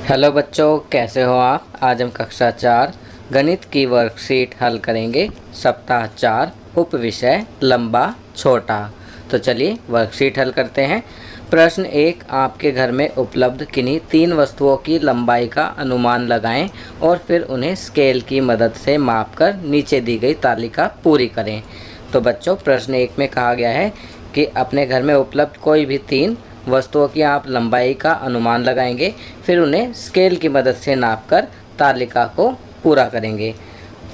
Hello बच्चों, कैसे हो आप। आज हम कक्षा 4 गणित की वर्कशीट हल करेंगे। सप्ताह 4 उप विषय लंबा छोटा। तो चलिए वर्कशीट हल करते हैं। प्रश्न 1, आपके घर में उपलब्ध किन्हीं 3 वस्तुओं की लंबाई का अनुमान लगाएं और फिर उन्हें स्केल की मदद से मापकर नीचे दी गई तालिका पूरी करें। तो बच्चों, प्रश्न 1 में कहा गया है कि अपने घर में उपलब्ध कोई भी 3 वस्तुओं की आप लंबाई का अनुमान लगाएंगे, फिर उन्हें स्केल की मदद से नापकर तालिका को पूरा करेंगे।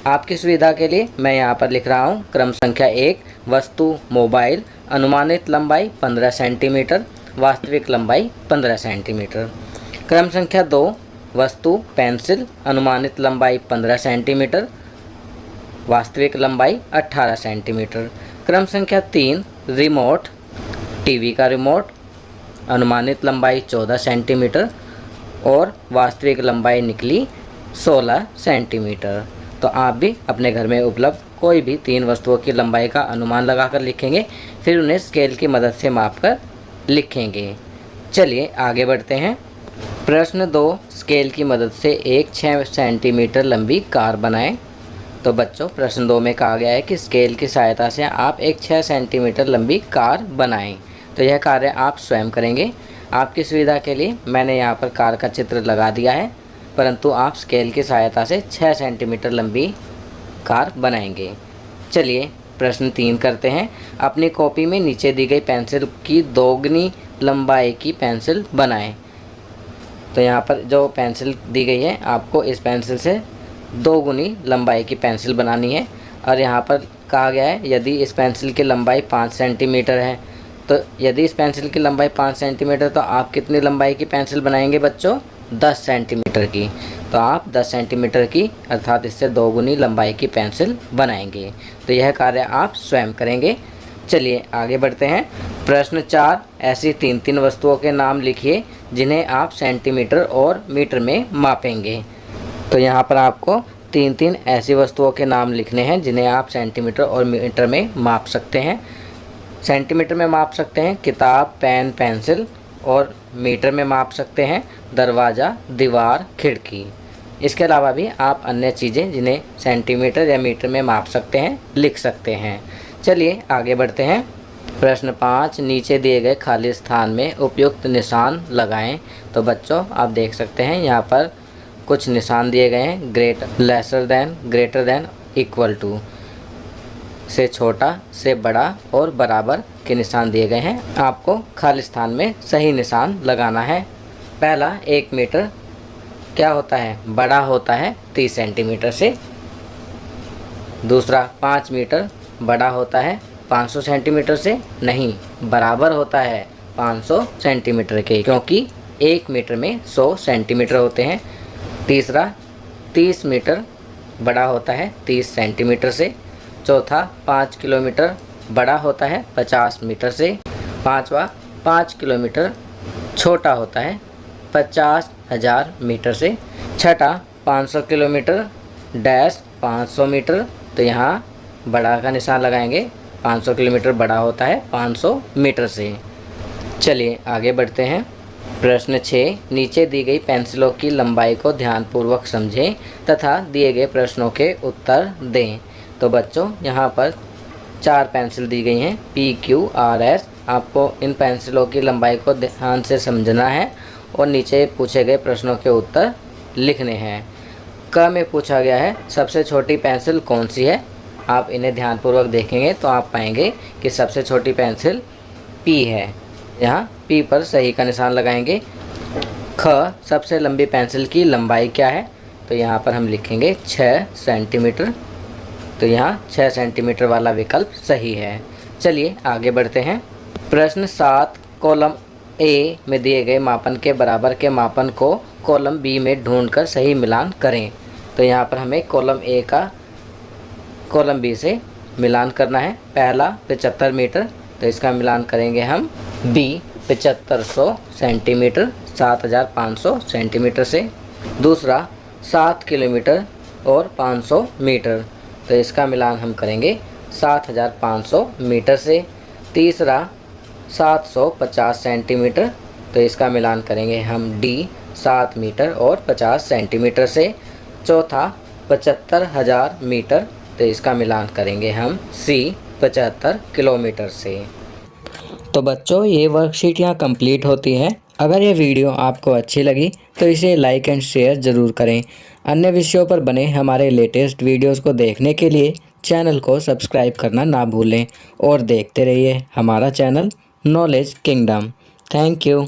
आपकी सुविधा के लिए मैं यहाँ पर लिख रहा हूँ। क्रम संख्या 1, वस्तु मोबाइल, अनुमानित लंबाई 15 सेंटीमीटर, वास्तविक लंबाई 15 सेंटीमीटर। क्रम संख्या 2, वस्तु पेंसिल, अनुमानित लंबाई 15 सेंटीमीटर, वास्तविक लंबाई 18 सेंटीमीटर। क्रम संख्या 3, रिमोट, टीवी का रिमोट, अनुमानित लंबाई 14 सेंटीमीटर और वास्तविक लंबाई निकली 16 सेंटीमीटर। तो आप भी अपने घर में उपलब्ध कोई भी 3 वस्तुओं की लंबाई का अनुमान लगाकर लिखेंगे, फिर उन्हें स्केल की मदद से मापकर लिखेंगे। चलिए आगे बढ़ते हैं। प्रश्न 2, स्केल की मदद से एक 6 सेंटीमीटर लंबी कार बनाएं। तो बच्चों, प्रश्न 2 में कहा गया है कि स्केल की सहायता से आप एक 6 सेंटीमीटर लंबी कार बनाएं। तो यह कार्य आप स्वयं करेंगे। आपकी सुविधा के लिए मैंने यहाँ पर कार का चित्र लगा दिया है, परंतु आप स्केल की सहायता से 6 सेंटीमीटर लंबी कार बनाएंगे। चलिए प्रश्न 3 करते हैं। अपनी कॉपी में नीचे दी गई पेंसिल की दोगुनी लंबाई की पेंसिल बनाएं। तो यहाँ पर जो पेंसिल दी गई है, आपको इस पेंसिल से 2 गुनी लंबाई की पेंसिल बनानी है। और यहाँ पर कहा गया है यदि इस पेंसिल की लंबाई 5 सेंटीमीटर है, तो यदि इस पेंसिल की लंबाई 5 सेंटीमीटर, तो आप कितनी लंबाई की पेंसिल बनाएंगे बच्चों? 10 सेंटीमीटर की। तो आप 10 सेंटीमीटर की अर्थात इससे 2 गुनी लंबाई की पेंसिल बनाएंगे। तो यह कार्य आप स्वयं करेंगे। चलिए आगे बढ़ते हैं। प्रश्न 4, ऐसी 3 वस्तुओं के नाम लिखिए जिन्हें आप सेंटीमीटर और मीटर में मापेंगे। तो यहाँ पर आपको 3 ऐसी वस्तुओं के नाम लिखने हैं जिन्हें आप सेंटीमीटर और मीटर में माप सकते हैं। सेंटीमीटर में माप सकते हैं किताब, पेन, पेंसिल, और मीटर में माप सकते हैं दरवाज़ा, दीवार, खिड़की। इसके अलावा भी आप अन्य चीज़ें जिन्हें सेंटीमीटर या मीटर में माप सकते हैं लिख सकते हैं। चलिए आगे बढ़ते हैं। प्रश्न 5, नीचे दिए गए खाली स्थान में उपयुक्त निशान लगाएं। तो बच्चों, आप देख सकते हैं यहाँ पर कुछ निशान दिए गए हैं। Greater, lesser than, greater than, equal to, से छोटा, से बड़ा और बराबर के निशान दिए गए हैं। आपको खाली स्थान में सही निशान लगाना है। पहला, 1 मीटर क्या होता है? बड़ा होता है 30 सेंटीमीटर से। दूसरा, 5 मीटर बड़ा होता है 500 सेंटीमीटर से नहीं, बराबर होता है 500 सेंटीमीटर के, क्योंकि 1 मीटर में 100 सेंटीमीटर होते हैं। तीसरा, 30 मीटर बड़ा होता है 30 सेंटीमीटर से। चौथा, 5 किलोमीटर बड़ा होता है 50 मीटर से। पाँचवा, 5 किलोमीटर छोटा होता है 50,000 मीटर से। छठा, 500 किलोमीटर डैश 500 मीटर। तो यहाँ बड़ा का निशान लगाएंगे। 500 किलोमीटर बड़ा होता है 500 मीटर से। चलिए आगे बढ़ते हैं। प्रश्न 6, नीचे दी गई पेंसिलों की लंबाई को ध्यानपूर्वक समझें तथा दिए गए प्रश्नों के उत्तर दें। तो बच्चों, यहाँ पर 4 पेंसिल दी गई हैं, P, Q, R, S। आपको इन पेंसिलों की लंबाई को ध्यान से समझना है और नीचे पूछे गए प्रश्नों के उत्तर लिखने हैं। क में पूछा गया है सबसे छोटी पेंसिल कौन सी है। आप इन्हें ध्यानपूर्वक देखेंगे तो आप पाएंगे कि सबसे छोटी पेंसिल P है। यहाँ P पर सही का निशान लगाएंगे। ख, सबसे लंबी पेंसिल की लंबाई क्या है? तो यहाँ पर हम लिखेंगे 6 सेंटीमीटर। तो यहाँ 6 सेंटीमीटर वाला विकल्प सही है। चलिए आगे बढ़ते हैं। प्रश्न 7, कॉलम ए में दिए गए मापन के बराबर के मापन को कॉलम बी में ढूंढकर सही मिलान करें। तो यहाँ पर हमें कॉलम ए का कॉलम बी से मिलान करना है। पहला, 75 मीटर, तो इसका मिलान करेंगे हम बी 7500 सेंटीमीटर 7500 सेंटीमीटर से। दूसरा, 7 किलोमीटर और 500 मीटर, तो इसका मिलान हम करेंगे 7500 मीटर से। तीसरा, 750 सेंटीमीटर, तो इसका मिलान करेंगे हम डी 7 मीटर और 50 सेंटीमीटर से। चौथा 75,000 मीटर, तो इसका मिलान करेंगे हम सी 75 किलोमीटर से। तो बच्चों ये वर्कशीट यहाँ कंप्लीट होती है। अगर ये वीडियो आपको अच्छी लगी तो इसे लाइक एंड शेयर ज़रूर करें। अन्य विषयों पर बने हमारे लेटेस्ट वीडियोस को देखने के लिए चैनल को सब्सक्राइब करना ना भूलें और देखते रहिए हमारा channel knowledge kingdom. Thank you.